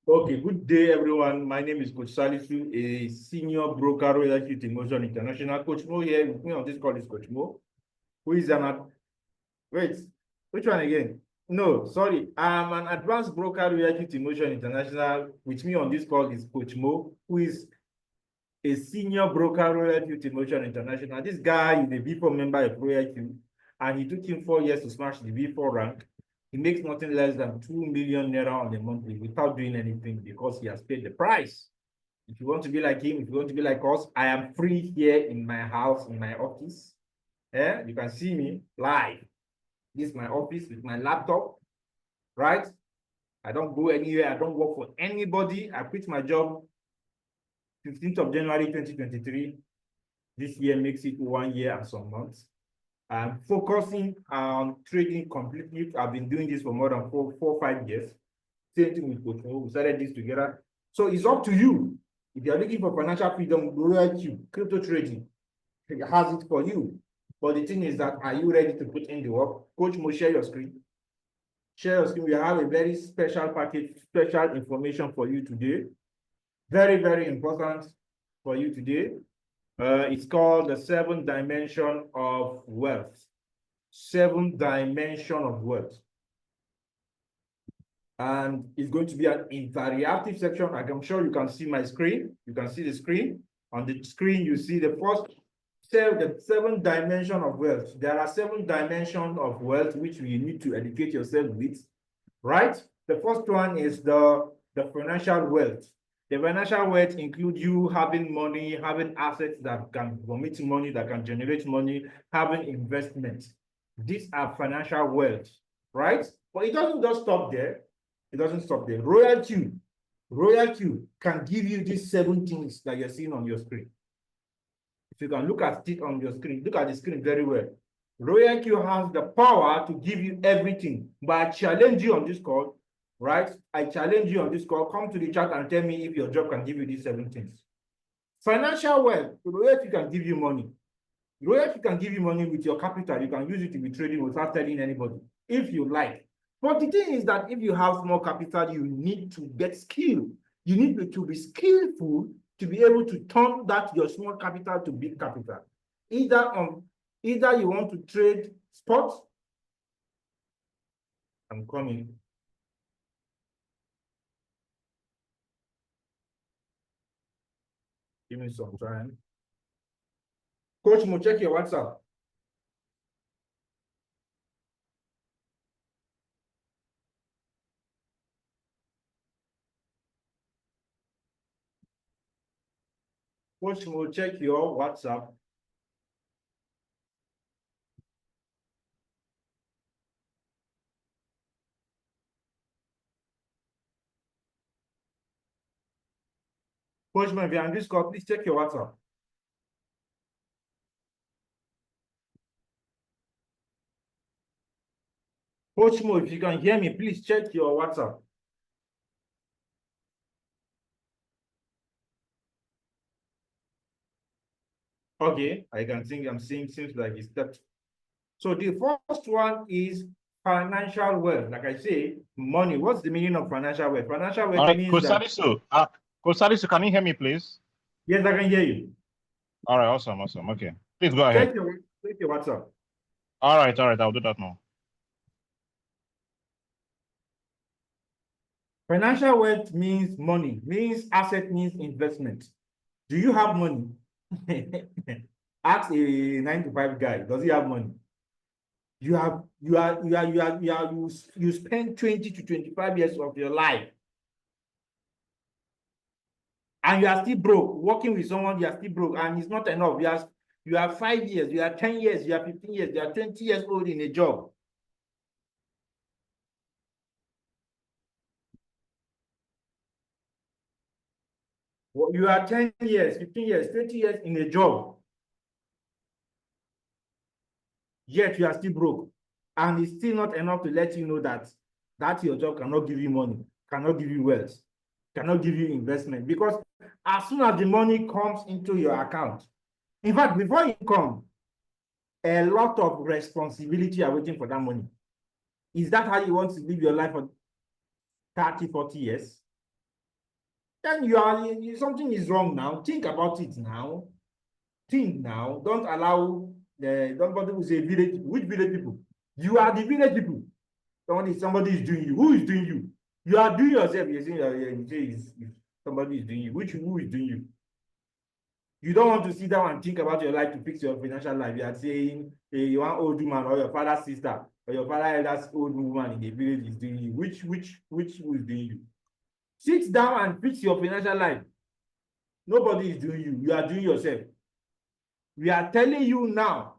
Okay, good day, everyone. My name is Coach Salisu, a senior broker, Royal Equity Motion International. Coach Mo here with me on this call is Coach Mo, who is wait, which one again? No, sorry. I'm an advanced broker, Royal Equity Motion International. With me on this call is Coach Mo, who is a senior broker, Royal Equity Motion International. This guy is a V4 member of Royal Q, and it took him 4 years to smash the V4 rank. He makes nothing less than 2 million naira on the monthly without doing anything because he has paid the price. If you want to be like him, if you want to be like us, I am free here in my house, in my office. Yeah, you can see me live. This is my office with my laptop, right? I don't go anywhere. I don't work for anybody. I quit my job 15th of January 2023. This year makes it 1 year and some months. I'm focusing on trading completely. I've been doing this for more than four or 5 years. Same thing with Coach Mo. We started this together. So it's up to you. If you're looking for financial freedom, crypto trading has it for you. But the thing is that, are you ready to put in the work? Coach Mo, share your screen. Share your screen. We have a very special package, special information for you today. Very, very important for you today. It's called the 7th dimension of wealth. 7th dimension of wealth. And it's going to be an interactive section. I'm sure you can see my screen. You can see the screen. On the screen, you see the 7th dimension of wealth. There are 7 dimensions of wealth which you need to educate yourself with, right? The first one is the financial wealth. The financial wealth includes you having money, having assets that can vomit money, that can generate money, having investments. These are financial wealth, right? But it doesn't just stop there. It doesn't stop there. Royal Q can give you these 7 things that you're seeing on your screen. If you can look at it on your screen, look at the screen very well. Royal Q has the power to give you everything. But I challenge you on this call, right? I challenge you on this call. Come to the chat and tell me if your job can give you these 7 things. Financial wealth, Royal Q can give you money. Royal Q can give you money with your capital. You can use it to be trading without telling anybody, if you like. But the thing is that if you have small capital, you need to get skill. You need to be skillful to be able to turn that your small capital to big capital. Either you want to trade sports. I'm coming. Give me some time. Coach Mo, check your WhatsApp. Coach Mo, check your WhatsApp. Coach Mo, if you're on this call, please check your WhatsApp. Coach Mo, if you can hear me, please check your WhatsApp. Okay, I can think I'm seeing seems like it's that. So the first one is financial wealth. Like I say, money. What's the meaning of financial wealth? Financial wealth means that. Coach Salisu, can you hear me, please? Yes, I can hear you. All right, awesome. Okay, please go ahead. Check your WhatsApp. All right, I'll do that now. Financial wealth means money, means asset, means investment. Do you have money? Ask a 9 to 5 guy. Does he have money? You spend 20 to 25 years of your life, and you are still broke. Working with someone, you are still broke, and it's not enough. You are 5 years, you are 10 years, you are 15 years, you are 20 years old in a job. You are 10 years, 15 years, 20 years in a job, yet you are still broke. And it's still not enough to let you know that your job cannot give you money, cannot give you wealth, cannot give you investment. Because as soon as the money comes into your account, in fact, before it comes, a lot of responsibility are waiting for that money. Is that how you want to live your life for 30, 40 years? then something is wrong now. Think about it now. Think now. Don't allow somebody who say village. Which village people? You are the village people. Somebody is doing you. Who is doing you? You are doing yourself. You're saying you say somebody is doing you. Who is doing you? You don't want to sit down and think about your life to fix your financial life. You are saying you want old woman or your father's sister or your father's elder's old woman in the village is doing you. Which who is doing you? Sit down and fix your financial life. Nobody is doing you. You are doing yourself. We are telling you now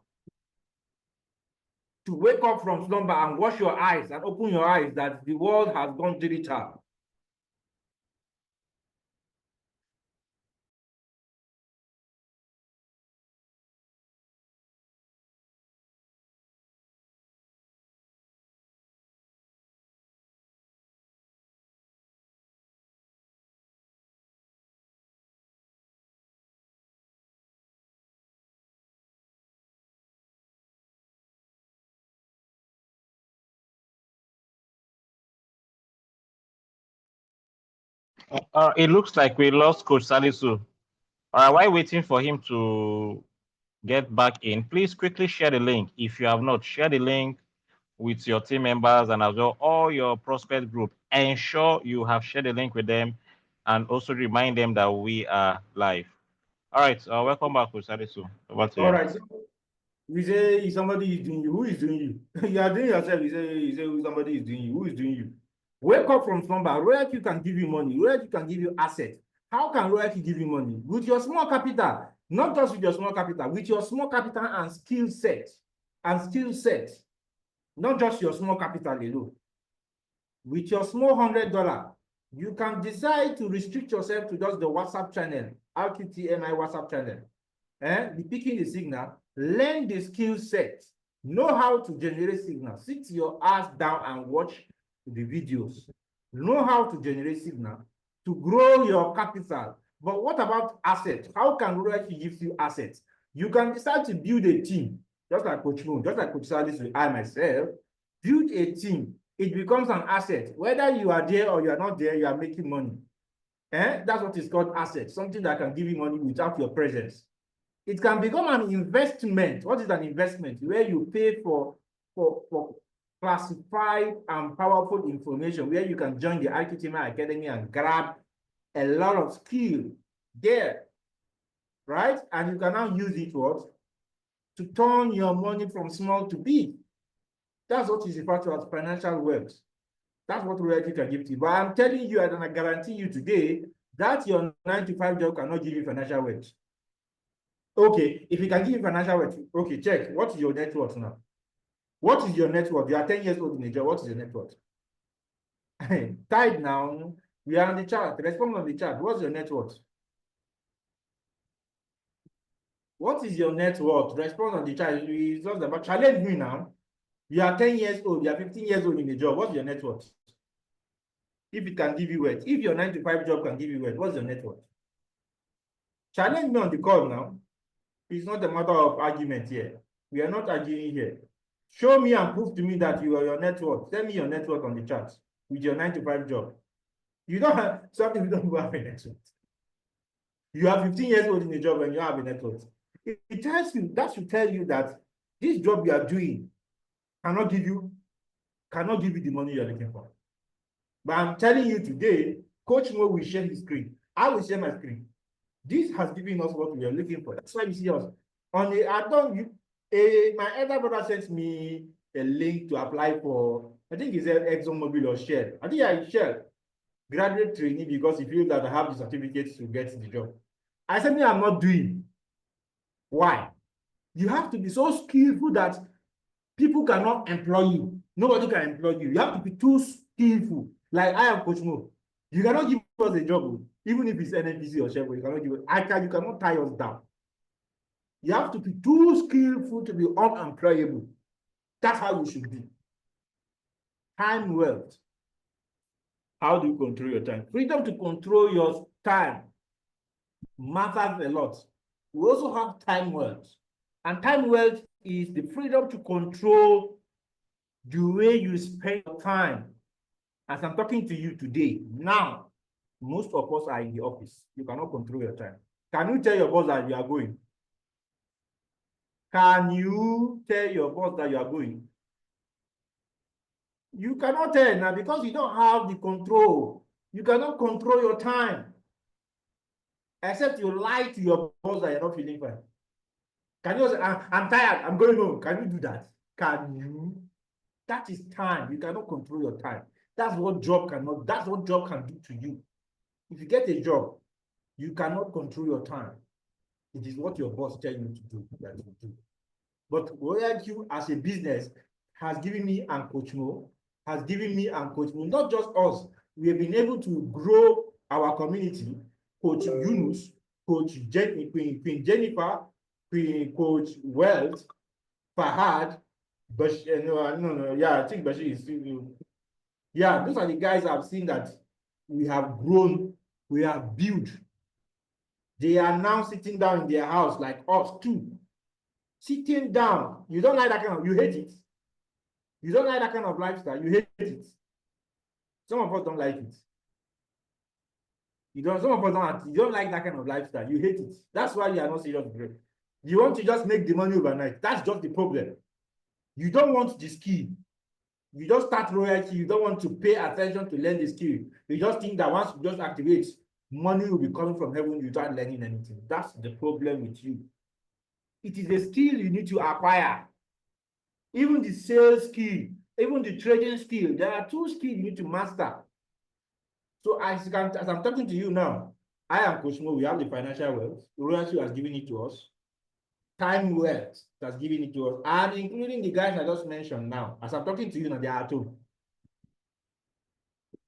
to wake up from slumber and wash your eyes and open your eyes that the world has gone digital. It looks like we lost Coach Salisu. All right, while waiting for him to get back in, please quickly share the link. If you have not, share the link with your team members and as well all your prospect group. Ensure you have shared the link with them and also remind them that we are live. All right, welcome back, Coach Salisu. Over to you. All right. So we say somebody is doing you. Who is doing you? You are doing yourself. You say somebody is doing you. Who is doing you? Wake up from slumber. Royalty can give you money. Royalty can give you assets. How can Royalty give you money? With your small capital. Not just with your small capital. With your small capital and skill set. Not just your small capital alone. With your small $100, you can decide to restrict yourself to just the WhatsApp channel, RQTMI WhatsApp channel. Be picking the signal, learn the skill set, know how to generate signal. Sit your ass down and watch the videos. Know how to generate signal to grow your capital. But what about assets? How can Royalty give you assets? You can decide to build a team, just like Coach Moon, just like Coach Salisu, I myself, build a team. It becomes an asset. Whether you are there or you are not there, you are making money. That's what is called asset, something that can give you money without your presence. It can become an investment. What is an investment? Where you pay for classified and powerful information, where you can join the RQTMI Academy and grab a lot of skill there, right? And you can now use it to turn your money from small to big. That's what is referred to as financial wealth. That's what Royalty can give to you. But I'm telling you, and I guarantee you today, that your 9-to-5 job cannot give you financial wealth. Okay, if it can give you financial wealth, okay, check. What is your net worth now? What is your net worth? You are 10 years old in a job. What is your net worth? Type now. We are on the chart. Respond on the chart. What's your net worth? What is your net worth? Respond on the chart. It's just about challenge me now. You are 10 years old. You are 15 years old in a job. What's your net worth? If it can give you wealth. If your 9-to-5 job can give you wealth, what's your net worth? Challenge me on the call now. It's not a matter of argument here. We are not arguing here. Show me and prove to me that you are your net worth. Tell me your net worth on the chart with your 9-to-5 job. You don't have something you don't have a net worth. You are 15 years old in a job and you have a net worth. It tells you, that should tell you that this job you are doing cannot give you the money you are looking for. But I'm telling you today, Coach Mo will share his screen. I will share my screen. This has given us what we are looking for. That's why you see us on the my elder brother sent me a link to apply for, I think it's ExxonMobil or Shell. I think it's Shell graduate trainee because he feels that I have the certificates to get the job. I said, I'm not doing. Why? You have to be so skillful that people cannot employ you. Nobody can employ you. You have to be too skillful. Like I am Coach Mo. You cannot give us a job, even if it's NNPC or Chevron. You cannot give it. You cannot tie us down. You have to be too skillful to be unemployable. That's how you should be. Time wealth. How do you control your time? Freedom to control your time matters a lot. We also have time wealth. And time wealth is the freedom to control the way you spend your time. As I'm talking to you today, now, Most of us are in the office. You cannot control your time. Can you tell your boss that you are going? Can you tell your boss that you are going? You cannot tell now because you don't have the control. You cannot control your time. Except you lie to your boss that you're not feeling fine. Can you say, I'm tired, I'm going home? Can you do that? Can you? That is time. You cannot control your time. That's what job can do to you. If you get a job, you cannot control your time. It is what your boss tells you to do that you do. But OIQ as a business has given me and Coach Mo, not just us. We have been able to grow our community. Coach Yunus, Queen Jennifer, Coach Wealth, Fahad, I think Bashir is still. Yeah, those are the guys I've seen that we have grown, we have built. They are now sitting down in their house like us too. Sitting down. You don't like that kind of, you hate it. You don't like that kind of lifestyle, you hate it. Some of us don't like it. Some of us you don't like that kind of lifestyle, you hate it. That's why you are not serious with it. You want to just make the money overnight. That's just the problem. You don't want the skill. You just start royalty. You don't want to pay attention to learn the skill. You just think that once you just activate, money will be coming from heaven without learning anything. That's the problem with you. It is a skill you need to acquire. Even the sales skill, even the trading skill, there are 2 skills you need to master. So as I'm talking to you now, I am Coach Mo. We have the financial wealth. Royalty has given it to us. Time wealth has given it to us, and including the guys I just mentioned now. As I'm talking to you now, they are at home.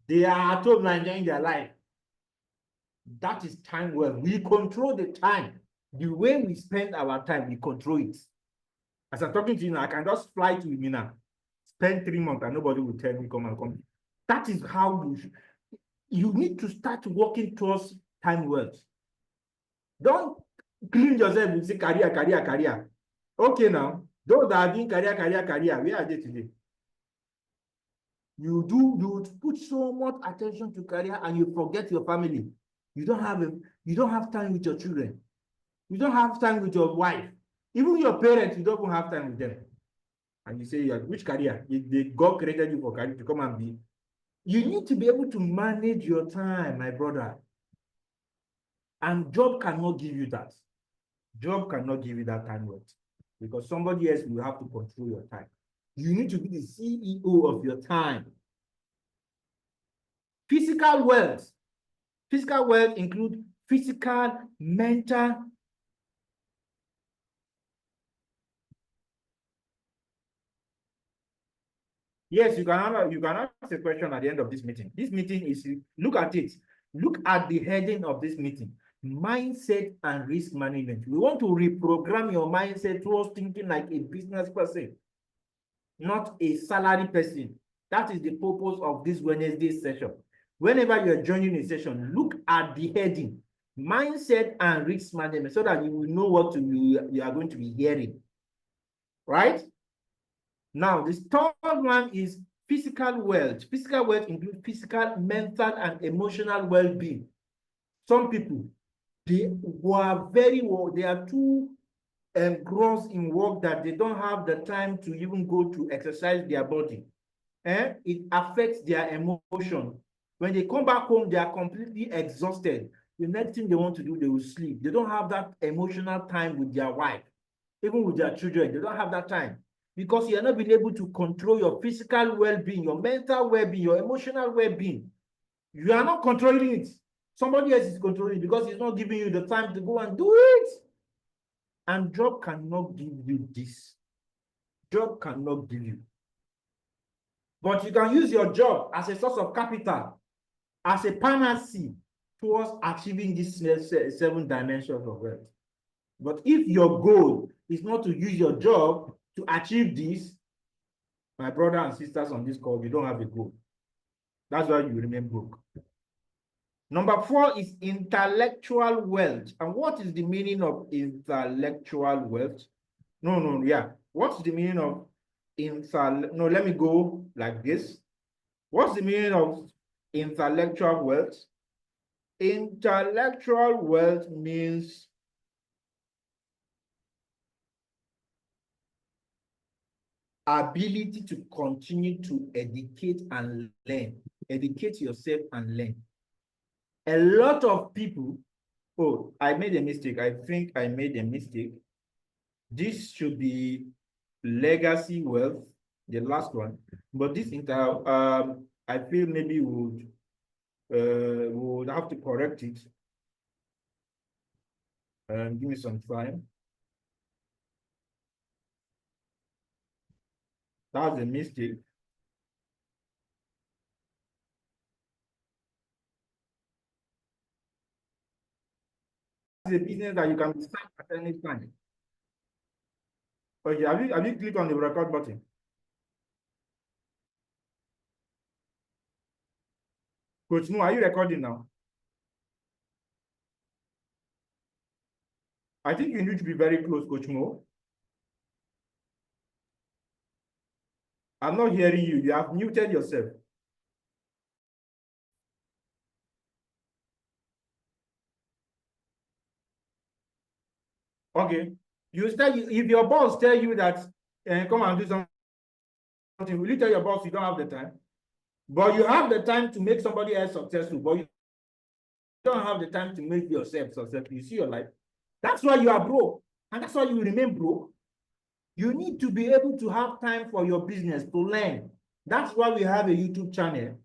They are at home enjoying their life. That is time wealth. We control the time. The way we spend our time, we control it. As I'm talking to you now, I can just fly to Mina, spend 3 months, and nobody will tell me come. That is how you need to start working towards time wealth. Don't clean yourself and say career. Okay, now, those that are doing career, where are they today? You put so much attention to career and you forget your family. You don't have time with your children. You don't have time with your wife. Even your parents, you don't even have time with them. And you say, which career? God created you for career to come and be. You need to be able to manage your time, my brother. And job cannot give you that. Job cannot give you that time wealth because somebody else will have to control your time. You need to be the CEO of your time. Physical wealth. Physical wealth includes physical, mental. Yes, you can ask a question at the end of this meeting. This meeting is, look at it. Look at the heading of this meeting. Mindset and risk management. We want to reprogram your mindset towards thinking like a business person, not a salary person. That is the purpose of this Wednesday session. Whenever you're joining a session, look at the heading, mindset and risk management, so that you will know what you are going to be hearing. Right? Now, the third one is physical wealth. Physical wealth includes physical, mental, and emotional well-being. Some people, they are too engrossed in work that they don't have the time to even go to exercise their body. It affects their emotion. When they come back home, they are completely exhausted. The next thing they want to do, they will sleep. They don't have that emotional time with their wife, even with their children. They don't have that time because you are not being able to control your physical well-being, your mental well-being, your emotional well-being. You are not controlling it. Somebody else is controlling it because he's not giving you the time to go and do it. And job cannot give you this. Job cannot give you. But you can use your job as a source of capital, as a panacea towards achieving these 7 dimensions of wealth. But if your goal is not to use your job to achieve this, my brothers and sisters on this call, you don't have a goal. That's why you remain broke. Number 4 is intellectual wealth. And what is the meaning of intellectual wealth? What's the meaning of let me go like this. What's the meaning of intellectual wealth? Intellectual wealth means ability to continue to educate and learn. Educate yourself and learn. A lot of people, oh, I made a mistake. I think I made a mistake. This should be legacy wealth, the last one. But this I feel maybe we would have to correct it. Give me some time. That's a mistake. It's a business that you can start at any time. Okay, have you clicked on the record button? Coach Mo, are you recording now? I think you need to be very close, Coach Mo. I'm not hearing you. You have muted yourself. Okay. If your boss tell you that come and do something, will you tell your boss you don't have the time? But you have the time to make somebody else successful, but you don't have the time to make yourself successful. You see your life. That's why you are broke, and that's why you remain broke. You need to be able to have time for your business to learn. That's why we have a YouTube channel.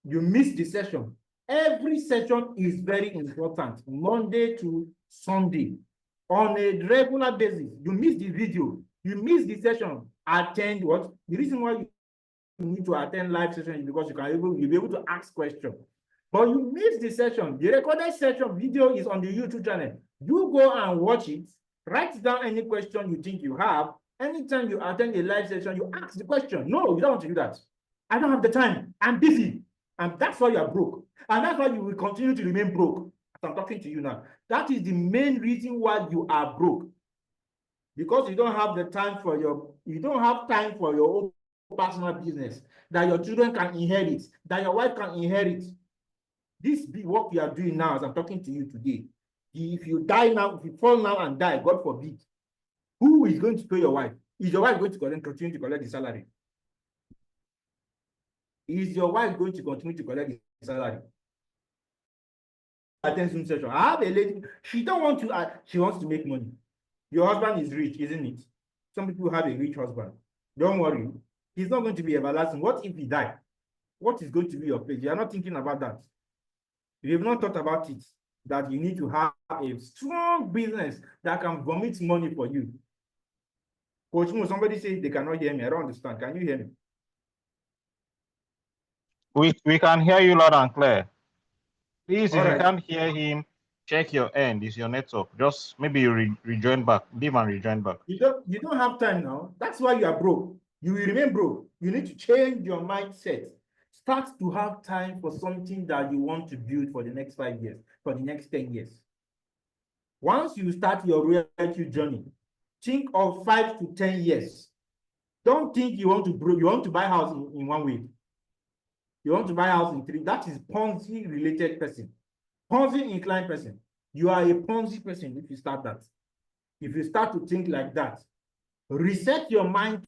You miss the session. Every session is very important, Monday to Sunday. On a regular basis, you miss the video, you miss the session, attend what? The reason why you need to attend live session is because you'll be able to ask questions. But you miss the session. The recorded session video is on the YouTube channel. You go and watch it, write down any question you think you have. Anytime you attend a live session, you ask the question. No, you don't want to do that. I don't have the time. I'm busy. And that's why you are broke. And that's why you will continue to remain broke. As I'm talking to you now. That is the main reason why you are broke. Because you don't have the time for your own personal business that your children can inherit, that your wife can inherit. This be what we are doing now as I'm talking to you today. If you die now, if you fall now and die, God forbid, who is going to pay your wife? Is your wife going to continue to collect the salary? Is your wife going to continue to collect the salary? Attention session. I have a lady, she don't want to, she wants to make money. Your husband is rich, isn't it? Some people have a rich husband. Don't worry. He's not going to be everlasting. What if he died? What is going to be your place? You are not thinking about that. You have not thought about it, that you need to have a strong business that can vomit money for you. Coach Mo, somebody says they cannot hear me. I don't understand. Can you hear me? We can hear you loud and clear. Please, if All you right. can't hear him, check your end. It's your network. Just maybe you rejoin back. Leave and rejoin back. You don't have time now. That's why you are broke. You will remain broke. You need to change your mindset. Start to have time for something that you want to build for the next 5 years, for the next 10 years. Once you start your reality journey, think of 5 to 10 years. Don't think you want to buy a house in 1 week. You want to buy a house in 3. That is Ponzi related person. Ponzi inclined person. You are a Ponzi person if you start that. If you start to think like that, reset your mind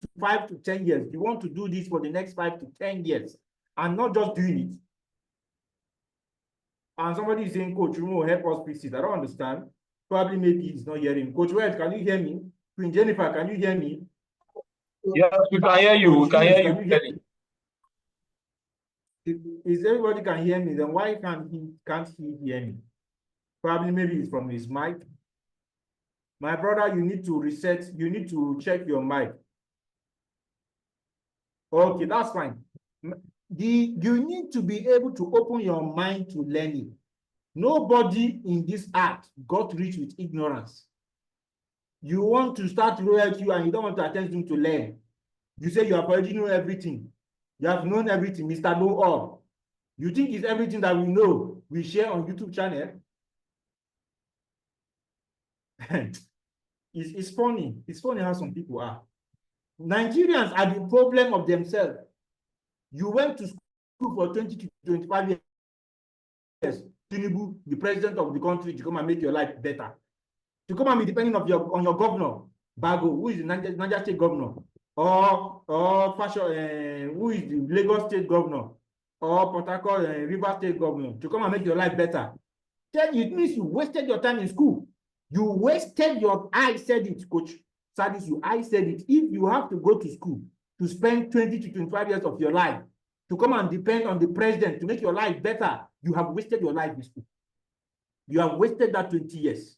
to 5 to 10 years. You want to do this for the next 5 to 10 years and not just doing it. And somebody is saying, Coach, you will help us fix it. I don't understand. Probably maybe he's not hearing. Coach Wells, can you hear me? Queen Jennifer, can you hear me? Yes, we can hear you. We can hear you clearly. If everybody can hear me, then why can't he hear me? Probably maybe it's from his mic. My brother, you need to reset. You need to check your mic. Okay, that's fine. You need to be able to open your mind to learning. Nobody in this art got rich with ignorance. You want to start royalty and you don't want to attend them to learn. You say you have already known everything. You have known everything, Mr. Know All. You think it's everything that we know, we share on YouTube channel? It's funny. It's funny how some people are. Nigerians are the problem of themselves. You went to school for 20 to 25 years. Tinubu, the president of the country, to come and make your life better. To come and be depending on your governor, Bago, who is the Niger State governor, or Fashion, who is the Lagos State governor, or Port Harcourt, River State governor, to come and make your life better. Then it means you wasted your time in school. You wasted your, I said it, Coach Salisu, I said it. If you have to go to school to spend 20 to 25 years of your life to come and depend on the president to make your life better, you have wasted your life in school. You have wasted that 20 years.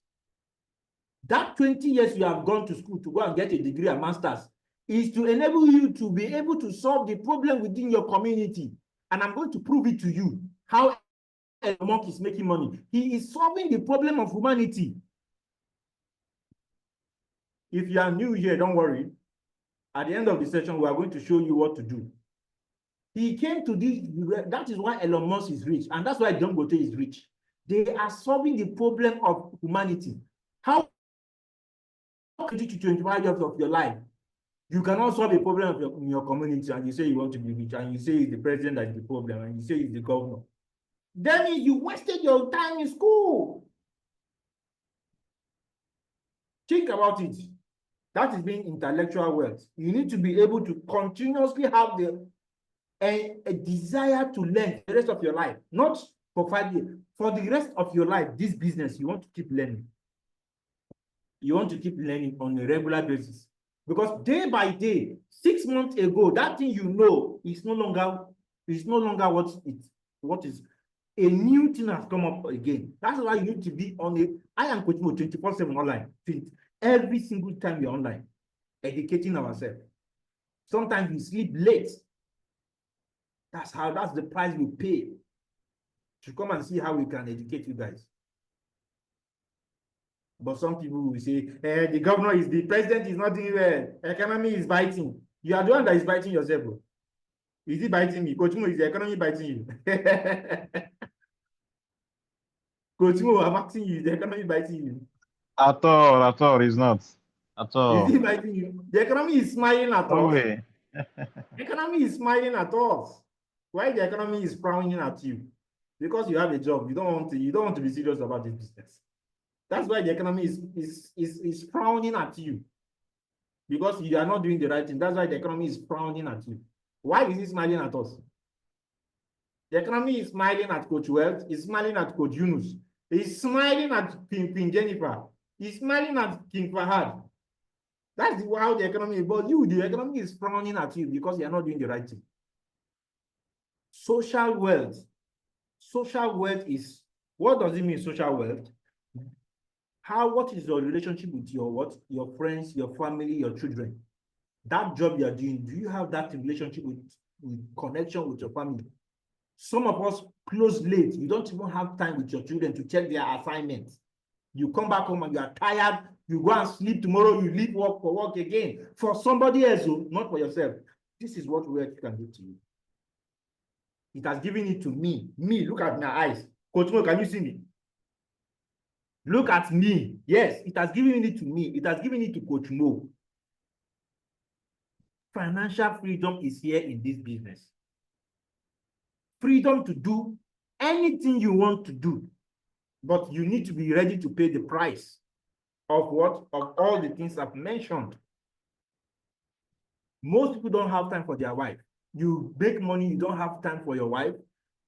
That 20 years you have gone to school to go and get a degree and master's is to enable you to be able to solve the problem within your community. And I'm going to prove it to you how Elon Musk is making money. He is solving the problem of humanity. If you are new here, don't worry. At the end of the session, we are going to show you what to do. He came to this, that is why Elon Musk is rich, and that's why Dangote is rich. They are solving the problem of humanity. How 20 to 25 years of your life, you cannot solve a problem in your community, and you say you want to be rich, and you say it's the president that is the problem, and you say it's the governor. Then you wasted your time in school. Think about it. That is being intellectual wealth. You need to be able to continuously have a desire to learn the rest of your life, not for 5 years. For the rest of your life, this business, you want to keep learning. You want to keep learning on a regular basis. Because day by day, 6 months ago, that thing you know is no longer what is a new thing has come up again. That's why you need to be on a, I am Coach Mo 24/7 online. Every single time you're online, educating ourselves. Sometimes we sleep late. That's the price we pay to come and see how we can educate you guys. But some people will say, the governor is, the president is not doing well. Economy is biting. You are the one that is biting yourself, bro. Is he biting me? Coach Mo, is the economy biting you? Coach Mo, I'm asking you, is the economy biting you? At all, it's not. At all. Is he biting you? The economy is smiling at No us. way. The economy is smiling at us. Why the economy is frowning at you? Because you have a job. You don't want to be serious about this business. That's why the economy is frowning at you. Because you are not doing the right thing. That's why the economy is frowning at you. Why is it smiling at us? The economy is smiling at Coach Wealth. It's smiling at Coach Yunus. It's smiling at Queen Jennifer. It's smiling at King Fahad. That's how the economy is. But you, the economy is frowning at you because you are not doing the right thing. Social wealth. Social wealth is, what does it mean, social wealth? What is your relationship with your friends, your family, your children? That job you are doing, do you have that relationship with connection with your family? Some of us close late. You don't even have time with your children to check their assignments. You come back home and you are tired. You go and sleep tomorrow. You leave work for work again. For somebody else, not for yourself. This is what wealth can do to you. It has given it to me. Me, look at my eyes. Coach Mo, can you see me? Look at me. Yes, it has given it to me. It has given it to Coach Mo. Financial freedom is here in this business. Freedom to do anything you want to do, but you need to be ready to pay the price of what? Of all the things I've mentioned. Most people don't have time for their wife. You make money, you don't have time for your wife.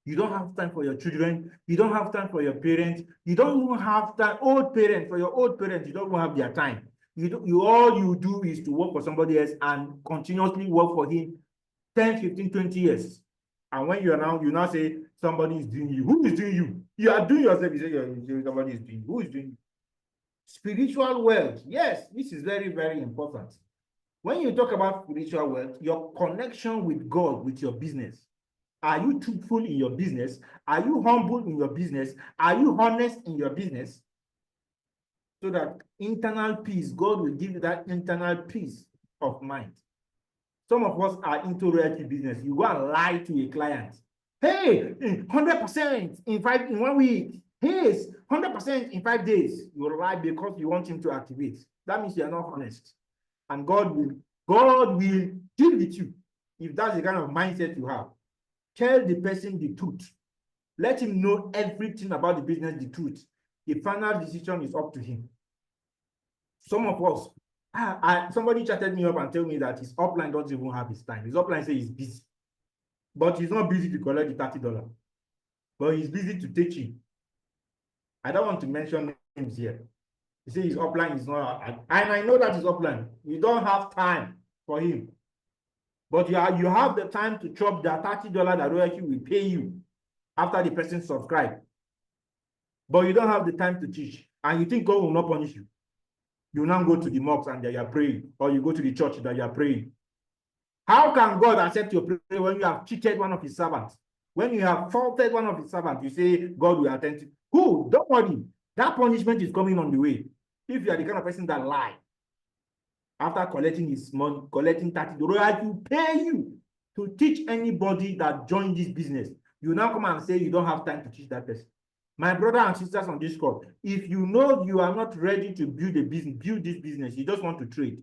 You don't have time for your children. You don't have time for your parents. You don't even have time, for your old parents, you don't even have their time. All you do is to work for somebody else and continuously work for him 10, 15, 20 years. And when you now say somebody is doing you. Who is doing you? You are doing yourself. You say somebody is doing you. Who is doing you? Spiritual wealth. Yes, this is very, very important. When you talk about spiritual wealth, your connection with God, with your business. Are you truthful in your business? Are you humble in your business? Are you honest in your business? So that internal peace, God will give you that internal peace of mind. Some of us are into royalty business. You go and lie to a client. Hey, 100% in 1 week. Hey, 100% in 5 days. You lie because you want him to activate. That means you are not honest. And God will deal with you if that's the kind of mindset you have. Tell the person the truth. Let him know everything about the business, the truth. The final decision is up to him. Some of us, somebody chatted me up and told me that his upline doesn't even have his time. His upline says he's busy, but he's not busy to collect the $30, but he's busy to teach him. I don't want to mention names here. He says his upline is not, and I know that his upline. You don't have time for him, but you have the time to chop the $30 that RoyalQ will pay you after the person subscribe. But you don't have the time to teach, and you think God will not punish you. You now go to the mosque and you are praying, or you go to the church that you are praying. How can God accept your prayer when you have cheated one of his servants? When you have faulted one of his servants, you say God will attend to you. Who? Don't worry. That punishment is coming on the way. If you are the kind of person that lie, after collecting his money, collecting $30, RoyalQ pay you to teach anybody that joined this business. You now come and say you don't have time to teach that person. My brother and sisters on this call, if you know you are not ready to build a business, build this business, you just want to trade,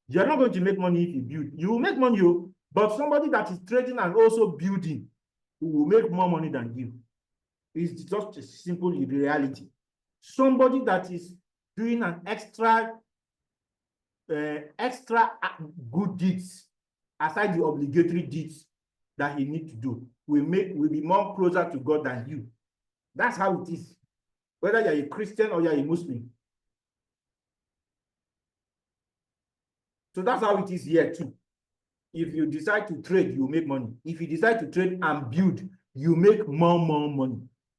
you're not going to make money if you build. You will make money, but somebody that is trading and also building will make more money than you. It's just a simple reality. Somebody that is doing an extra good deeds aside the obligatory deeds that he needs to do will be more closer to God than you. That's how it is, whether you're a Christian or you're a Muslim. So that's how it is here too. If you decide to trade, you make money. If you decide to trade and build, you make more money.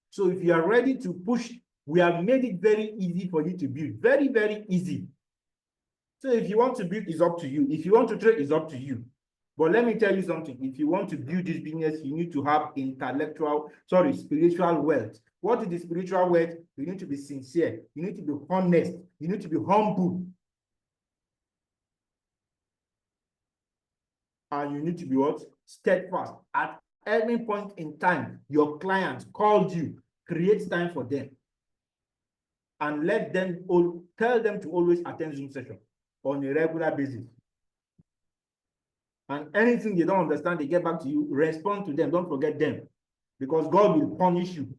So if you are ready to push, we have made it very easy for you to build. Very, very easy. So if you want to build, it's up to you. If you want to trade, it's up to you. But let me tell you something. If you want to build this business, you need to have spiritual wealth. What is the spiritual wealth? You need to be sincere. You need to be honest. You need to be humble. And you need to be what? Steadfast. At any point in time, your client called you, create time for them. And tell them to always attend Zoom session on a regular basis. And anything they don't understand, they get back to you, respond to them, don't forget them. Because God will punish you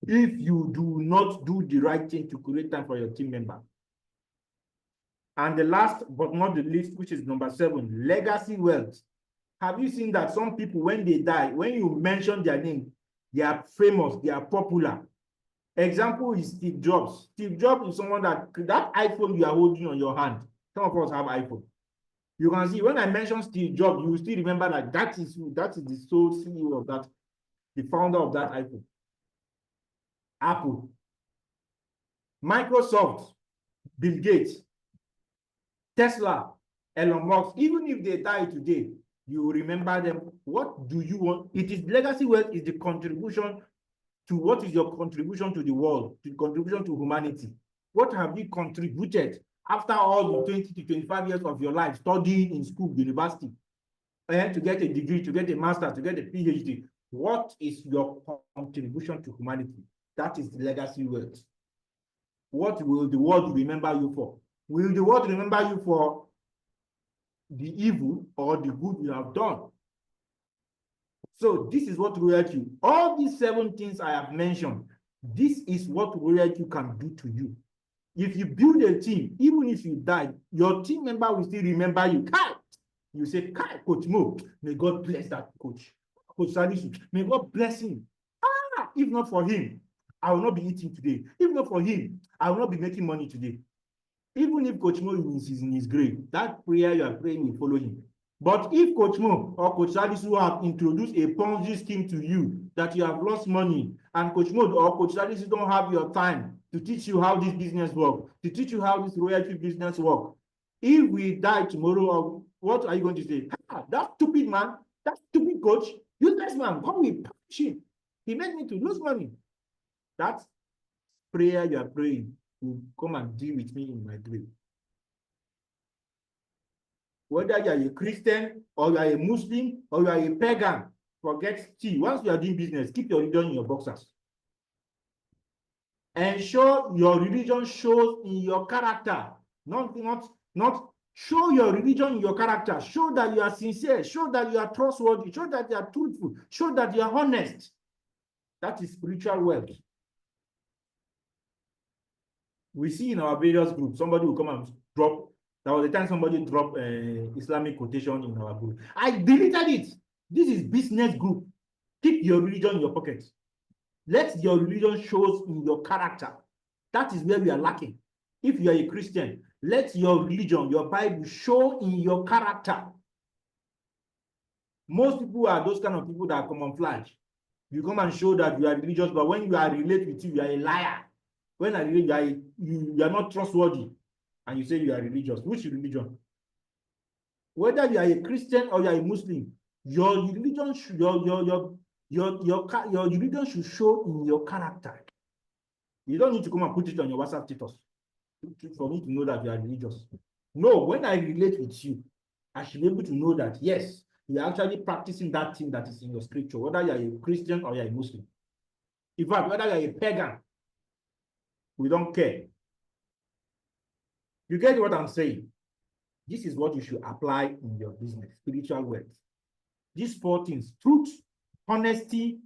if you do not do the right thing to create time for your team member. And the last but not the least, which is number 7, legacy wealth. Have you seen that some people, when they die, when you mention their name, they are famous, they are popular? Example is Steve Jobs. Steve Jobs is someone that iPhone you are holding on your hand. Some of us have iPhone. You can see when I mention Steve Jobs, you will still remember that is the sole CEO of that, the founder of that iPhone. Apple, Microsoft, Bill Gates, Tesla, Elon Musk. Even if they die today, you will remember them. What do you want? It is legacy wealth is the contribution to what is your contribution to the world, the contribution to humanity. What have you contributed after all the 20 to 25 years of your life studying in school, university, and to get a degree, to get a master, to get a PhD? What is your contribution to humanity? That is the legacy wealth. What will the world remember you for? Will the world remember you for the evil or the good you have done? So this is what RoyalQ, all these 7 things I have mentioned, this is what RoyalQ can do to you. If you build a team, even if you die, your team member will still remember you. Kai! You say, Kai, Coach Mo, may God bless that coach. Coach Salisu, may God bless him. If not for him, I will not be eating today. If not for him, I will not be making money today. Even if Coach Mo is in his grave, that prayer you are praying will follow him. But if Coach Mo or Coach Salisu have introduced a Ponzi scheme to you that you have lost money, and Coach Mo or Coach Salisu don't have your time to teach you how this business works, to teach you how this RoyalQ business works, if we die tomorrow, what are you going to say? That stupid man, that stupid coach, useless man, how we punish him? He made me to lose money. That prayer you are praying will come and deal with me in my grave. Whether you are a Christian or you are a Muslim or you are a pagan, forget tea. Once you are doing business, keep your religion in your boxers. Ensure your religion shows in your character. Not show your religion in your character. Show that you are sincere. Show that you are trustworthy. Show that you are truthful. Show that you are honest. That is spiritual wealth. We see in our various groups, somebody will come and drop. There was a time somebody dropped Islamic quotation in our group. I deleted it. This is business group. Keep your religion in your pocket. Let your religion show in your character. That is where we are lacking. If you are a Christian, let your religion, your Bible, show in your character. Most people are those kind of people that camouflage. You come and show that you are religious, but when you are related with you are a liar. When I relate, you are not trustworthy, and you say you are religious. Which religion? Whether you are a Christian or you are a Muslim, your religion should your religion should show in your character. You don't need to come and put it on your WhatsApp status for me to know that you are religious. No, when I relate with you, I should be able to know that yes, you are actually practicing that thing that is in your scripture, whether you are a Christian or you are a Muslim. In fact, whether you are a pagan, we don't care. You get what I'm saying? This is what you should apply in your business, spiritual wealth. These 4 things: truth, honesty,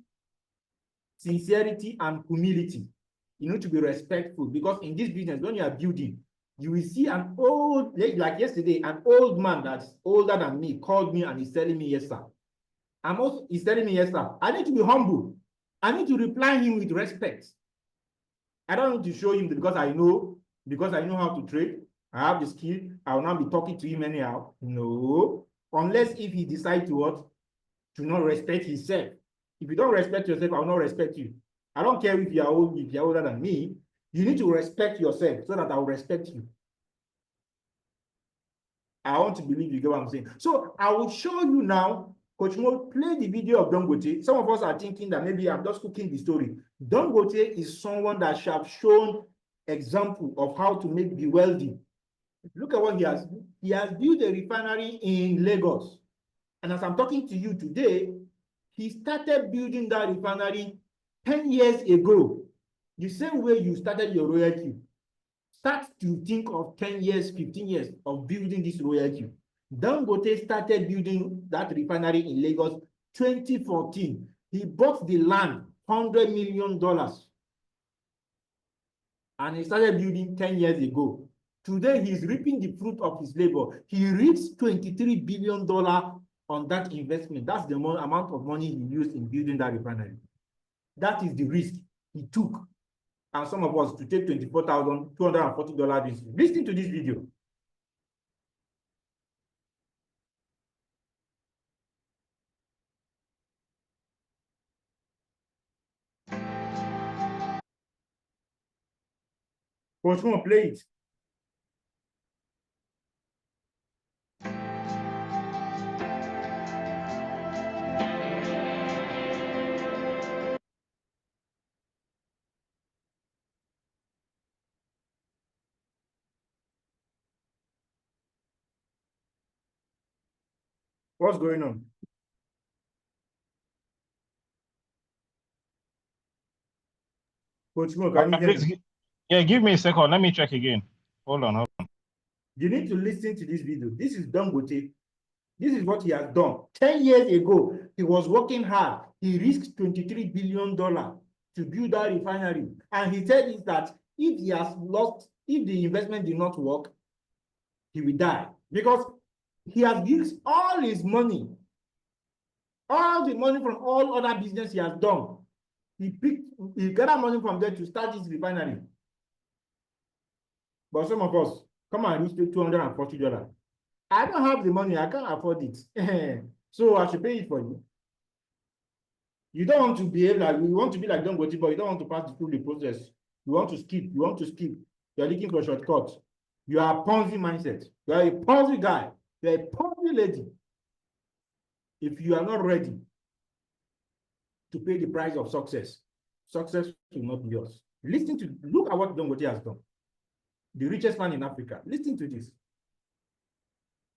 sincerity, and humility. You need to be respectful, because in this business, when you are building, you will see an old, like yesterday, an old man that's older than me called me and he's telling me, yes, sir. He's telling me, yes, sir. I need to be humble. I need to reply him with respect. I don't need to show him because I know how to trade. I have the skill. I will not be talking to him anyhow. No. Unless if he decides to what? To not respect himself. If you don't respect yourself, I will not respect you. I don't care if you are old, if you're older than me. You need to respect yourself so that I will respect you. I want to believe you get what I'm saying. So I will show you now. Coach Mo, play the video of Dangote. Some of us are thinking that maybe I'm just cooking the story. Dangote is someone that shall have shown example of how to be wealthy. Look at what he has. He has built a refinery in Lagos. And as I'm talking to you today, he started building that refinery 10 years ago. The same way you started your royalty. Start to think of 10 years, 15 years of building this royalty. Dangote started building that refinery in Lagos 2014. He bought the land, $100 million. And he started building 10 years ago. Today, he's reaping the fruit of his labor. He reached $23 billion on that investment. That's the amount of money he used in building that refinery. That is the risk he took. And some of us to take $24,240 risk. Listen to this video. Coach Mo, play it. What's going on? Coach Mo, can you hear me? Yeah, give me a second. Let me check again. Hold on. You need to listen to this video. This is Dangote. This is what he has done. 10 years ago, he was working hard. He risked $23 billion to build that refinery. And he said is that if he has lost, if the investment did not work, he will die. Because he has used all his money, all the money from all other business he has done. He gathered money from there to start his refinery. But some of us come and reach $240. I don't have the money. I can't afford it. So I should pay it for you. You don't want to behave like, you want to be like Dangote, but you don't want to pass through the process. You want to skip. You want to skip. You're looking for a shortcut. You are a Ponzi mindset. You are a Ponzi guy. You are a Ponzi lady. If you are not ready to pay the price of success, success will not be yours. Look at what Dangote has done. The richest man in Africa. Listen to this.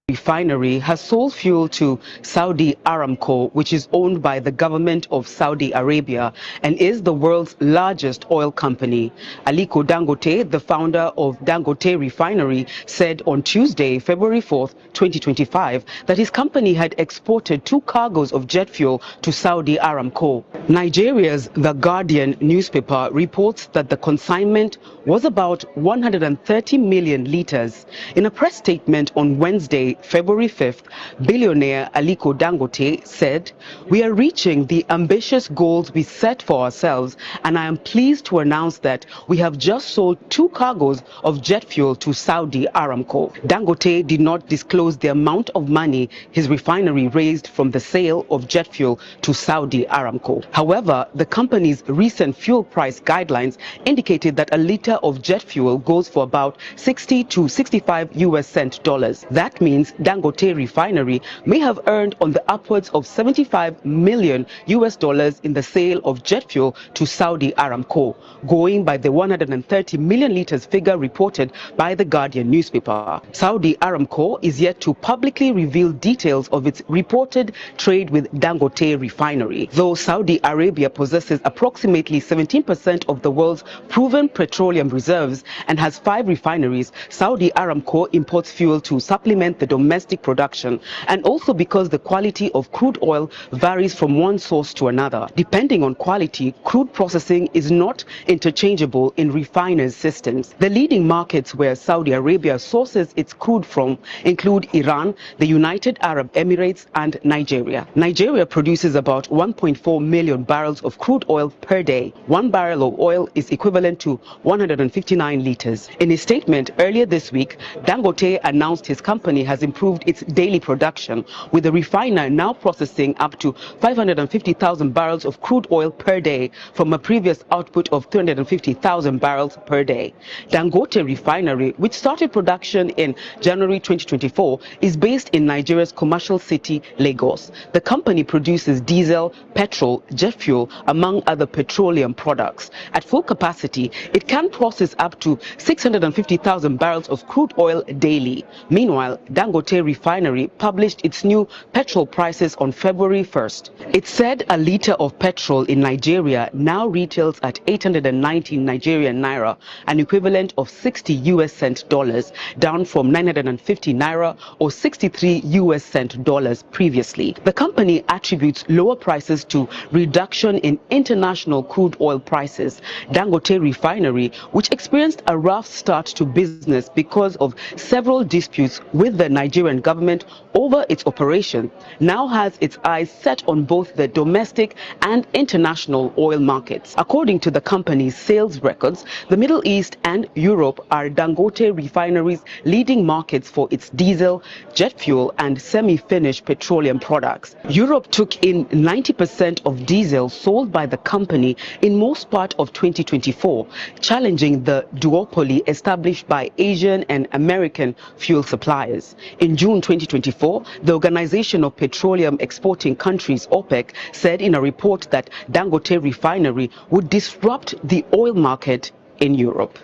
Refinery has sold fuel to Saudi Aramco, which is owned by the government of Saudi Arabia and is the world's largest oil company. Aliko Dangote, the founder of Dangote Refinery, said on Tuesday, February 4th, 2025, that his company had exported 2 cargoes of jet fuel to Saudi Aramco. Nigeria's The Guardian newspaper reports that the consignment was about 130 million liters. In a press statement on Wednesday, February 5th, billionaire Aliko Dangote said, "We are reaching the ambitious goals we set for ourselves, and I am pleased to announce that we have just sold 2 cargoes of jet fuel to Saudi Aramco." Dangote did not disclose the amount of money his refinery raised from the sale of jet fuel to Saudi Aramco. However, the company's recent fuel price guidelines indicated that a liter of jet fuel goes for about 60 to 65 US cent dollars. That means Dangote Refinery may have earned on the upwards of 75 million US dollars in the sale of jet fuel to Saudi Aramco, going by the 130 million liters figure reported by the Guardian newspaper. Saudi Aramco is yet to publicly reveal details of its reported trade with Dangote Refinery. Though Saudi Arabia possesses approximately 17% of the world's proven petroleum reserves and has 5 refineries, Saudi Aramco imports fuel to supplement the domestic production, and also because the quality of crude oil varies from one source to another. Depending on quality, crude processing is not interchangeable in refiners' systems. The leading markets where Saudi Arabia sources its crude from include Iran, the United Arab Emirates, and Nigeria. Nigeria produces about 1.4 million barrels of crude oil per day. 1 barrel of oil is equivalent to 159 liters. In a statement earlier this week, Dangote announced his company has improved its daily production, with the refiner now processing up to 550,000 barrels of crude oil per day from a previous output of 350,000 barrels per day. Dangote Refinery, which started production in January 2024, is based in Nigeria's commercial city, Lagos. The company produces diesel, petrol, jet fuel, among other petroleum products. At full capacity, it can process up to 650,000 barrels of crude oil daily. Meanwhile, Dangote Refinery published its new petrol prices on February 1st. It said a liter of petrol in Nigeria now retails at 890 Nigerian naira, an equivalent of 60 US cent dollars, down from 950 naira or 63 US cent dollars previously. The company attributes lower prices to reduction in international crude oil prices. Dangote Refinery, which experienced a rough start to business because of several disputes with the Nigerian government over its operation, now has its eyes set on both the domestic and international oil markets. According to the company's sales records, the Middle East and Europe are Dangote Refinery's leading markets for its diesel, jet fuel, and semi-finished petroleum products. Europe took in 90% of diesel sold by the company in most part of 2024, challenging the duopoly established by Asian and American fuel suppliers. In June 2024, the Organization of Petroleum Exporting Countries, OPEC, said in a report that Dangote Refinery would disrupt the oil market in Europe.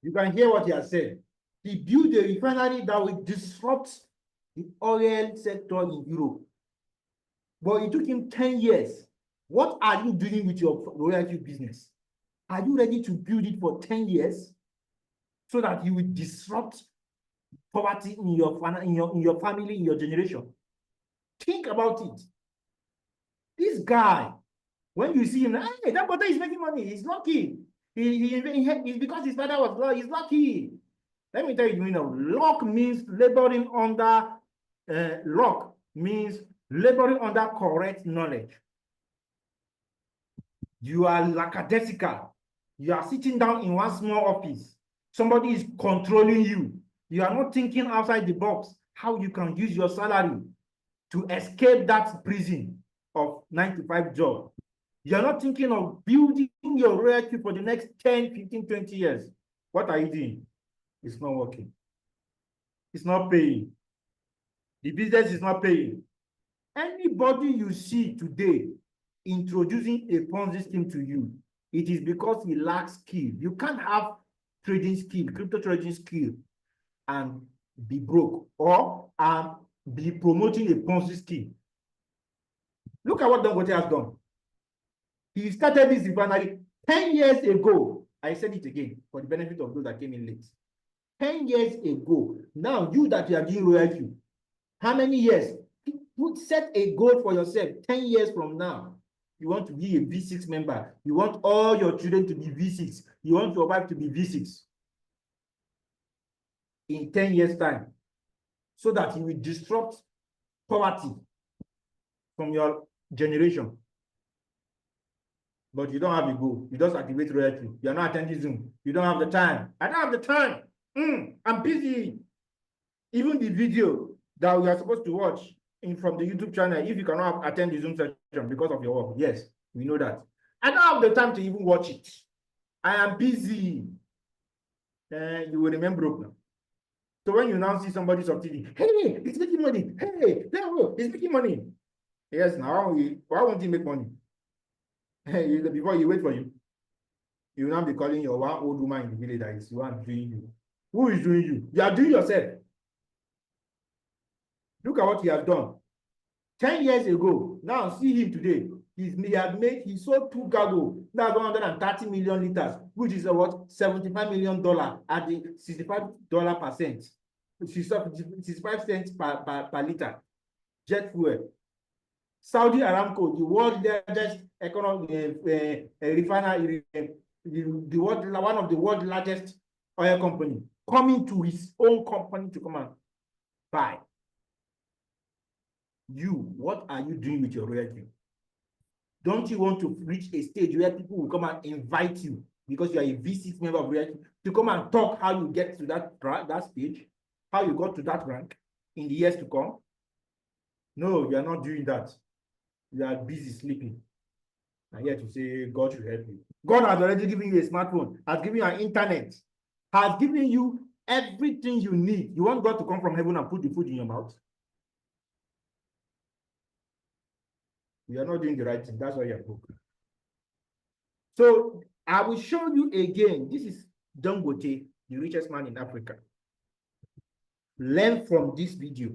You can hear what he has said. He built a refinery that will disrupt the oil sector in Europe. But it took him 10 years. What are you doing with your royalty business? Are you ready to build it for 10 years so that you will disrupt poverty in your family, in your generation? Think about it. This guy, when you see him, hey, that brother is making money. He's lucky. It's because his father was lucky. He's lucky. Let me tell you, luck means laboring under luck means laboring under correct knowledge. You are lackadaisical. You are sitting down in one small office. Somebody is controlling you. You are not thinking outside the box how you can use your salary to escape that prison of 9-to-5 job. You are not thinking of building your royalty for the next 10, 15, 20 years. What are you doing? It's not working. It's not paying. The business is not paying. Anybody you see today introducing a Ponzi scheme to you, it is because he lacks skill. You can't have trading skill, crypto trading skill, and be broke or be promoting a Ponzi scheme. Look at what Dangote has done. He started this refinery 10 years ago. I said it again for the benefit of those that came in late. 10 years ago. Now, you that you are doing royalty, how many years? Set a goal for yourself 10 years from now. You want to be a V6 member. You want all your children to be V6. You want your wife to be V6 in 10 years' time, so that you will disrupt poverty from your generation. But you don't have a goal. You just activate royalty. You're not attending Zoom. You don't have the time. I don't have the time. I'm busy. Even the video that we are supposed to watch from the YouTube channel, if you cannot attend the Zoom session because of your work, yes, we know that. I don't have the time to even watch it. I am busy. You will remain broke now. So when you now see somebody succeeding, hey, he's making money. Hey, he's making money. Yes, now why won't he make money? Before you wait for you, you will now be calling your one old woman in the village that is one doing you. Who is doing you? You are doing yourself. Look at what he has done 10 years ago. Now see him today. He sold 2 cargo. That's 130 million liters, which is what $75 million at the $65%, 65 cents per liter jet fuel. Saudi Aramco, the world's largest economic refinery, one of the world's largest oil company, coming to his own company to come and buy. What are you doing with your royalty? Don't you want to reach a stage where people will come and invite you because you are a V6 member of royalty to come and talk how you get to that stage, how you got to that rank in the years to come? No, you are not doing that. You are busy sleeping. I'm here to say God should help you. God has already given you a smartphone, has given you an internet, has given you everything you need. You want God to come from heaven and put the food in your mouth? You are not doing the right thing. That's why you are broke. So I will show you again. This is Dangote, the richest man in Africa. Learn from this video.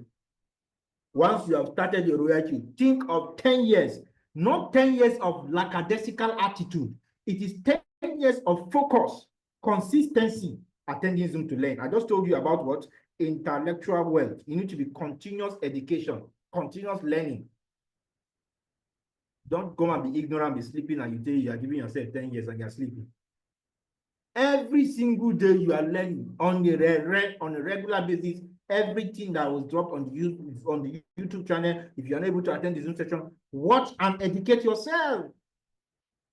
Once you have started your royalty, think of 10 years, not 10 years of lackadaisical attitude. It is 10 years of focus, consistency, attending Zoom to learn. I just told you about what? Intellectual wealth. You need to be continuous education, continuous learning. Don't come and be ignorant, be sleeping, and you say you are giving yourself 10 years and you're sleeping. Every single day you are learning on a regular basis. Everything that was dropped on the YouTube channel. If you're unable to attend the Zoom session, watch and educate yourself.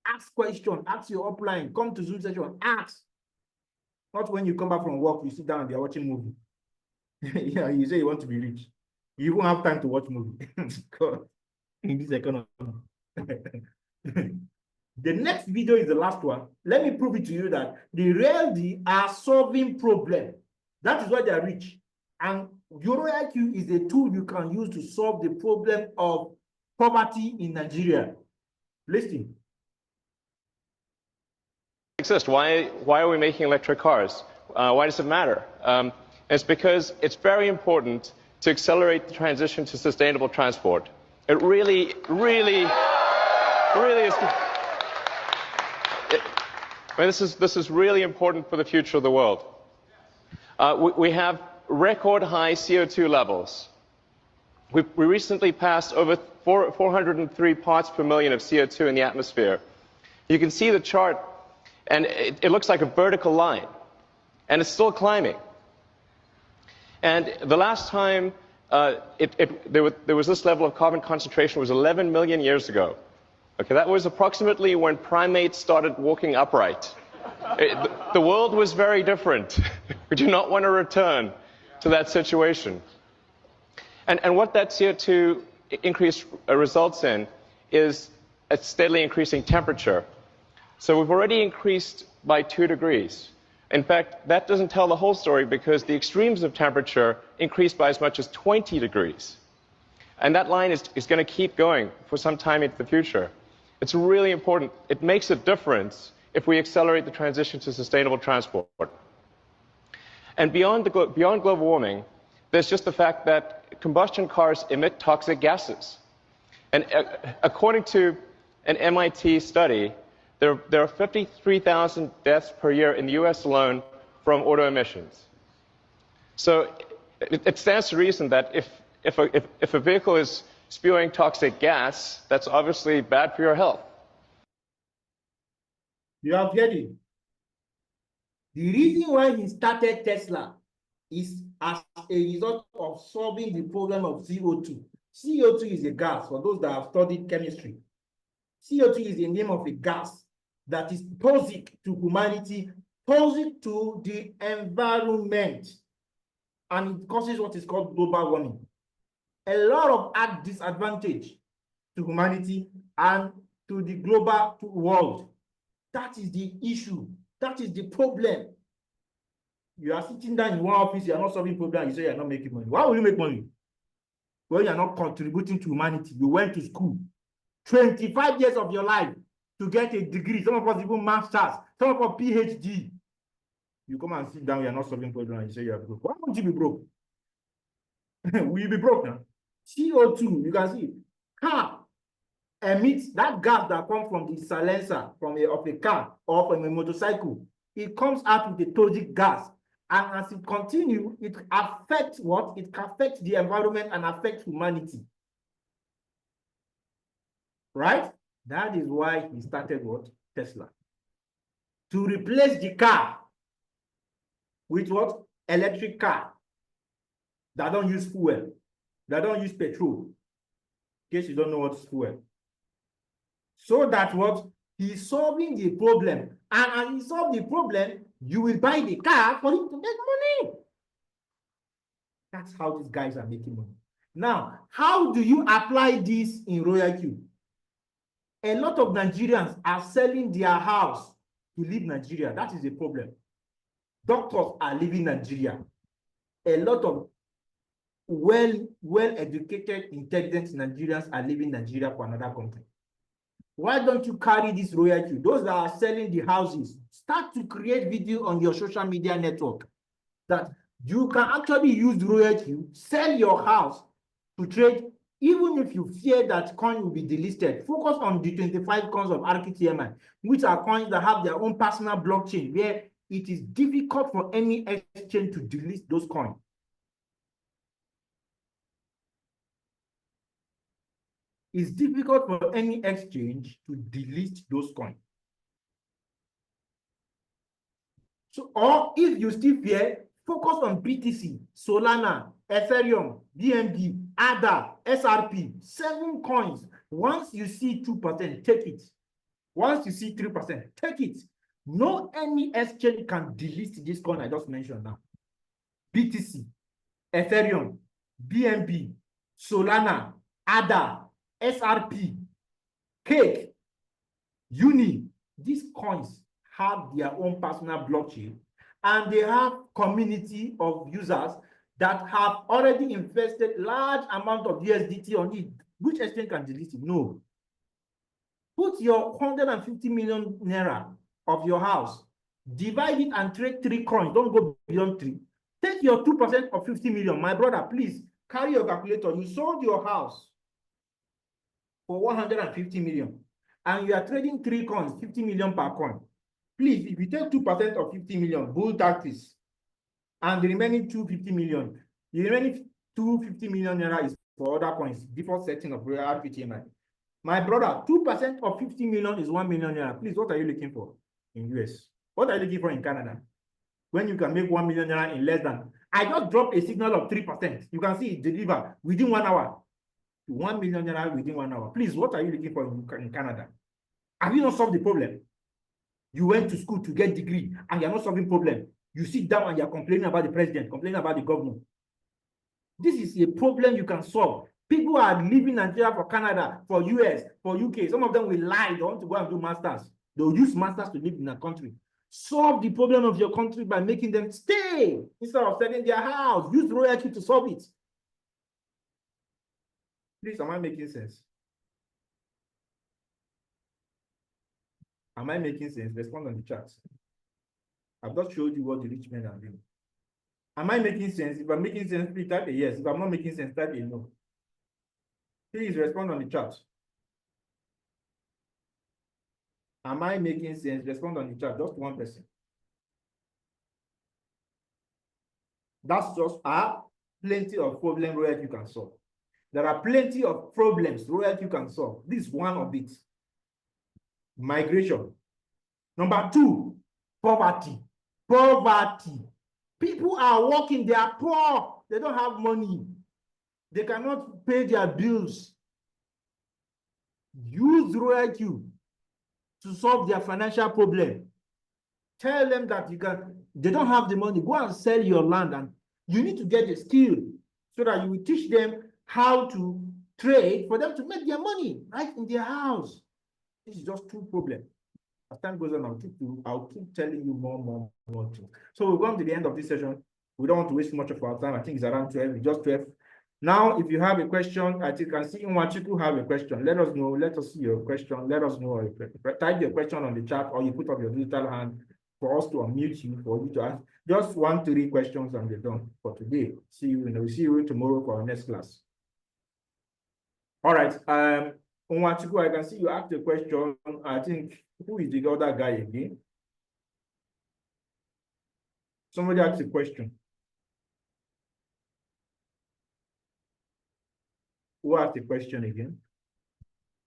Ask questions, ask your upline, come to Zoom session, ask. Not when you come back from work, you sit down and you're watching movie. Yeah, you say you want to be rich. You won't have time to watch movie. God, in this economy. The next video is the last one. Let me prove it to you that the reality are solving problems. That is why they are rich. And EuroIQ is a tool you can use to solve the problem of poverty in Nigeria. Listen. Exist. Why are we making electric cars? Why does it matter? It's because it's very important to accelerate the transition to sustainable transport. It really is. This is really important for the future of the world. We have record high CO2 levels. We recently passed over 403 parts per million of CO2 in the atmosphere. You can see the chart, and it looks like a vertical line, and it's still climbing. And the last time there was this level of carbon concentration was 11 million years ago. Okay, that was approximately when primates started walking upright. The world was very different. We do not want to return to that situation. And what that CO2 increase results in is a steadily increasing temperature. So we've already increased by 2 degrees. In fact, that doesn't tell the whole story because the extremes of temperature increased by as much as 20 degrees. And that line is going to keep going for some time into the future. It's really important. It makes a difference if we accelerate the transition to sustainable transport. And beyond global warming, There's just the fact that combustion cars emit toxic gases. And according to an MIT study, there are 53,000 deaths per year in the US alone from auto emissions. So it stands to reason that if a vehicle is spewing toxic gas, that's obviously bad for your health. You have heard it. The reason why he started Tesla is as a result of solving the problem of CO2. CO2 is a gas, for those that have studied chemistry. CO2 is the name of a gas that is toxic to humanity, toxic to the environment, and it causes what is called global warming. A lot of disadvantage to humanity and to the global world. That is the issue. That is the problem. You are sitting down in one office, you are not solving problem, you say you are not making money. Why will you make money? Well, you are not contributing to humanity. You went to school 25 years of your life to get a degree. Some of us even masters, some of us PhD. You come and sit down, you are not solving problem, and you say you are broke. Why won't you be broke? Will you be broke now? CO2, you can see, car emits that gas that comes from the silencer of a car or from a motorcycle. It comes out with a toxic gas. And as it continues, it affects what? It affects the environment and affects humanity. Right? That is why he started what? Tesla. To replace the car with what? Electric car that don't use fuel, that don't use petrol. In case you don't know what's fuel. So that what? He's solving the problem. And as he solves the problem, you will buy the car for him to make money. That's how these guys are making money. Now, how do you apply this in Royal Q? A lot of Nigerians are selling their house to leave Nigeria. That is a problem. Doctors are leaving Nigeria. A lot of well-educated, intelligent Nigerians are leaving Nigeria for another country. Why don't you carry this Royal Q? Those that are selling the houses, start to create video on your social media network that you can actually use the Royal Q, sell your house to trade, even if you fear that coin will be delisted. Focus on the 25 coins of RKTMI, which are coins that have their own personal blockchain, where it is difficult for any exchange to delist those coins. It's difficult for any exchange to delist those coins. So, or if you still fear, focus on BTC, Solana, Ethereum, BNB, ADA, SRP, 7 coins. Once you see 2%, take it. Once you see 3%, take it. No any exchange can delist this coin I just mentioned now. BTC, Ethereum, BNB, Solana, ADA, SRP, Cake, Uni, these coins have their own personal blockchain, and they have community of users that have already invested large amount of USDT on it. Which exchange can delete it? No. Put your 150 million naira of your house, divide it and trade 3 coins. Don't go beyond 3. Take your 2% of 50 million. My brother, please carry your calculator. You sold your house for 150 million, and you are trading 3 coins, 50 million per coin. Please, if you take 2% of 50 million, bull taxes, and the remaining 250 million, the remaining 250 million naira is for other coins, default setting of RPTMI. My brother, 2% of 50 million is 1 million naira. Please, what are you looking for in US? What are you looking for in Canada? When you can make 1 million naira in less than, I just dropped a signal of 3%. You can see it deliver within 1 hour. 1 million naira within 1 hour. Please, what are you looking for in Canada? Have you not solved the problem? You went to school to get degree and you're not solving problem. You sit down and you're complaining about the president, complaining about the governor. This is a problem you can solve. People are leaving Nigeria for Canada, for US, for UK. Some of them will lie. They want to go and do masters. They'll use masters to live in a country. Solve the problem of your country by making them stay instead of selling their house. Use Royal Q to solve it. Please, am I making sense? Am I making sense? Respond on the chat. I've just showed you what the rich men are doing. Am I making sense? If I'm making sense, please type a yes. If I'm not making sense, type a no. Please respond on the chat. Am I making sense? Respond on the chat. Just one person. That's just plenty of problems Royalty can solve. There are plenty of problems Royalty can solve. This is one of it. Migration. Number 2, poverty. Poverty. People are working, they are poor, they don't have money. They cannot pay their bills. Use Royalty to solve their financial problem. Tell them that they don't have the money. Go and sell your land, and you need to get a skill so that you will teach them how to trade for them to make their money right in their house. This is just 2 problems. As time goes on, I'll keep telling you more things. So we've gone to the end of this session. We don't want to waste much of our time. I think it's around 12, just 12. Now, if you have a question, I think you can see Nwachiku have a question. Let us know. Let us see your question. Let us know. Type your question on the chat, or you put up your digital hand for us to unmute you, for you to ask. Just 1 to 3 questions and we're done for today. See you. We'll see you tomorrow for our next class. All right. Nwachiku, I can see you asked a question. I think, who is the other guy again? Somebody asked a question. Who asked the question again?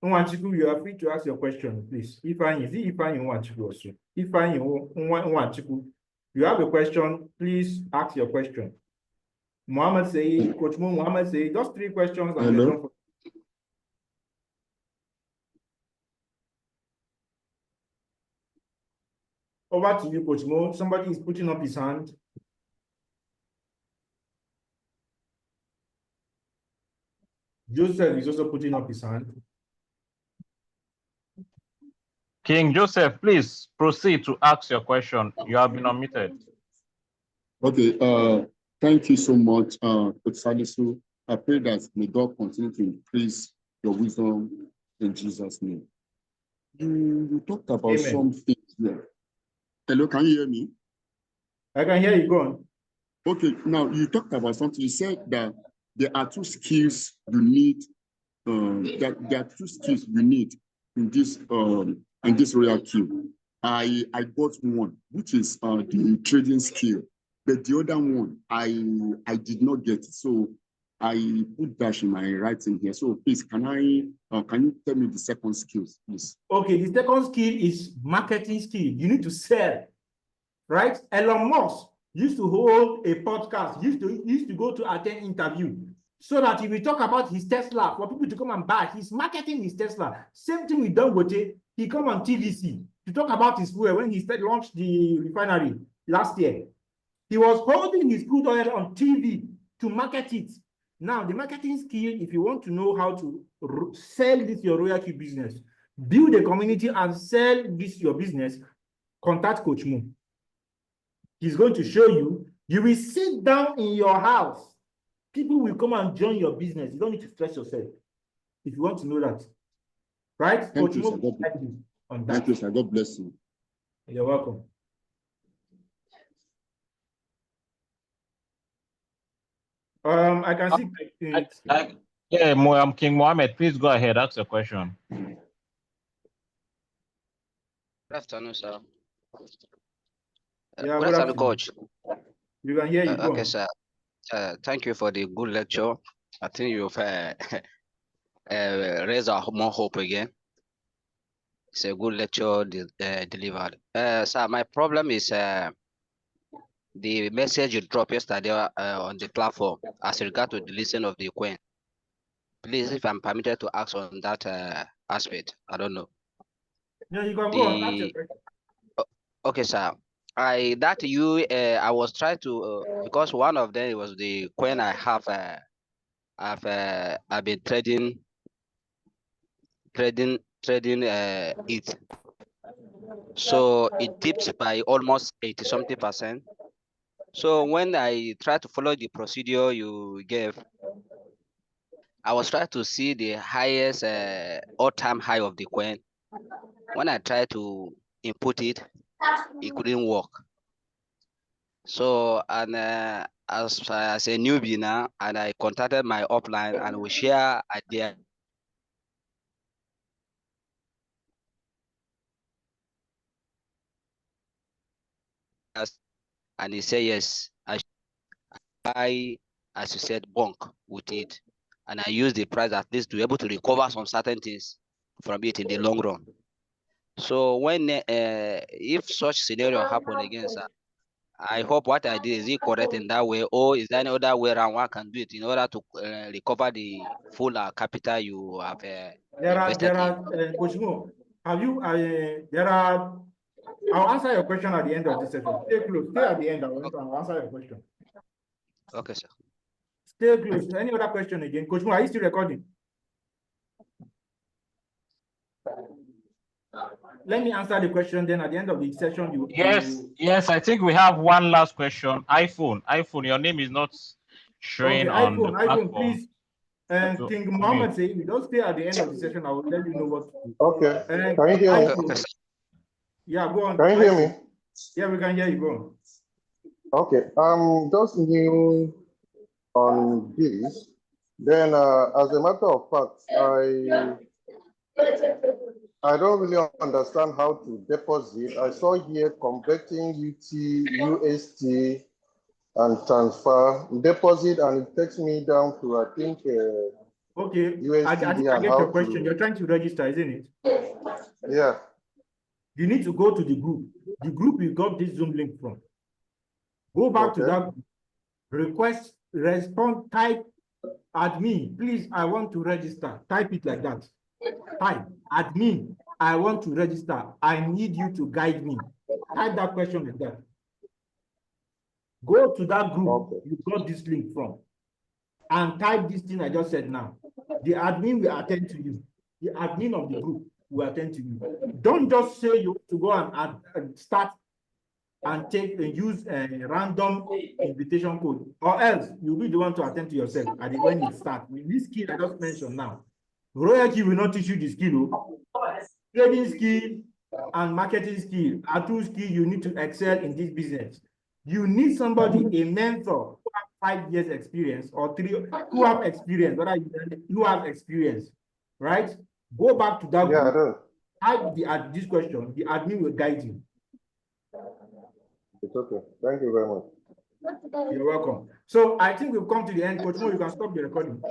Nwachiku, you are free to ask your question, please. Ifeanyi, is it Ifeanyi Nwachiku also? Ifeanyi Nwachiku, you have a question, please ask your question. Mohammed say, Coach Mo, Mohammed say, just 3 questions. And hello? Over to you, Coach Mo. Somebody is putting up his hand. Joseph is also putting up his hand. King Joseph, please proceed to ask your question. You have been unmuted. Okay, thank you so much, Coach Salisu. I pray that may God continue to increase your wisdom in Jesus' name. You talked about Amen. some things here. Hello, can you hear me? I can hear you. Go on. Okay, now you talked about something. You said that there are 2 skills you need. There are 2 skills you need in this royal queue. I got one, which is the trading skill, but the other one I did not get it. So I put dash in my writing here. So please, can you tell me the second skills, please? Okay, the second skill is marketing skill. You need to sell, right? Elon Musk used to hold a podcast, used to go to attend interview, so that he will talk about his Tesla for people to come and buy. He's marketing his Tesla. Same thing with Dangote. He come on TVC to talk about his fuel when he launched the refinery last year. He was holding his crude oil on TV to market it. Now, the marketing skill, if you want to know how to sell this your royalty business, build a community and sell this your business, contact Coach Mo. He's going to show you. You will sit down in your house. People will come and join your business. You don't need to stress yourself if you want to know that. Right? Thank you, sir. Thank you, sir. God bless you. You're welcome. I can see. Yeah, King Mohammed, please go ahead. Ask your question. Good afternoon, sir. Yeah, good afternoon, Coach. You can hear you. Okay, sir. Thank you for the good lecture. I think you've raised our more hope again. It's a good lecture delivered. Sir, my problem is the message you dropped yesterday on the platform as regard to the listing of the coin. Please, if I'm permitted to ask on that aspect, I don't know. No, you can go on. Okay, sir. I was trying to because one of them was the coin I have. I've been trading it. So it dipped by almost 80-something%. So when I tried to follow the procedure you gave, I was trying to see the highest all-time high of the coin. When I tried to input it, it couldn't work. So, and as a newbie now, and I contacted my upline, and we share idea. And he said yes, I buy, as you said, bunk with it, and I use the price at least to be able to recover some certain things from it in the long run. So when if such scenario happen again, sir, I hope what I did is it correct in that way, or is there any other way around one can do it in order to recover the full capital you have invested in? Coach Mo, have you, I'll answer your question at the end of this session. Stay close, stay at the end, I'll answer your question. Okay, sir. Stay close. Any other question again? Coach Mo, are you still recording? Let me answer the question, then at the end of the session, you. Yes, I think we have one last question. iPhone, your name is not showing on the platform. Please. And King Mohammed say, if you don't stay at the end of the session, I will let you know what to do. Okay. Can you hear me? Okay, Yeah, go on. Can you hear me? Yeah, we can hear you. Go on. Okay. I'm just new on this. Then, as a matter of fact, I don't really understand how to deposit. I saw here converting UST and transfer deposit, and it takes me down to, I think, okay. USD. I get your question. You're trying to register, isn't it? Yeah. You need to go to the group. The group you got this Zoom link from. Go back to that group. Request, respond, type admin. Please, I want to register. Type it like that. Type admin. I want to register. I need you to guide me. Type that question like that. Go to that group you got this link from and type this thing I just said now. The admin will attend to you. The admin of the group will attend to you. Don't just say you want to go and start and take and use a random invitation code, or else you'll be the one to attend to yourself at the when it starts. With this skill I just mentioned now, Royalty will not teach you the skill. Trading skill and marketing skill are two skills you need to excel in this business. You need somebody, a mentor, who have 5 years experience or 3, who have experience, whether you have experience, right? Go back to that group. Type this question, the admin will guide you. It's okay. Thank you very much. You're welcome. So I think we've come to the end. Coach Mo, you can stop the recording.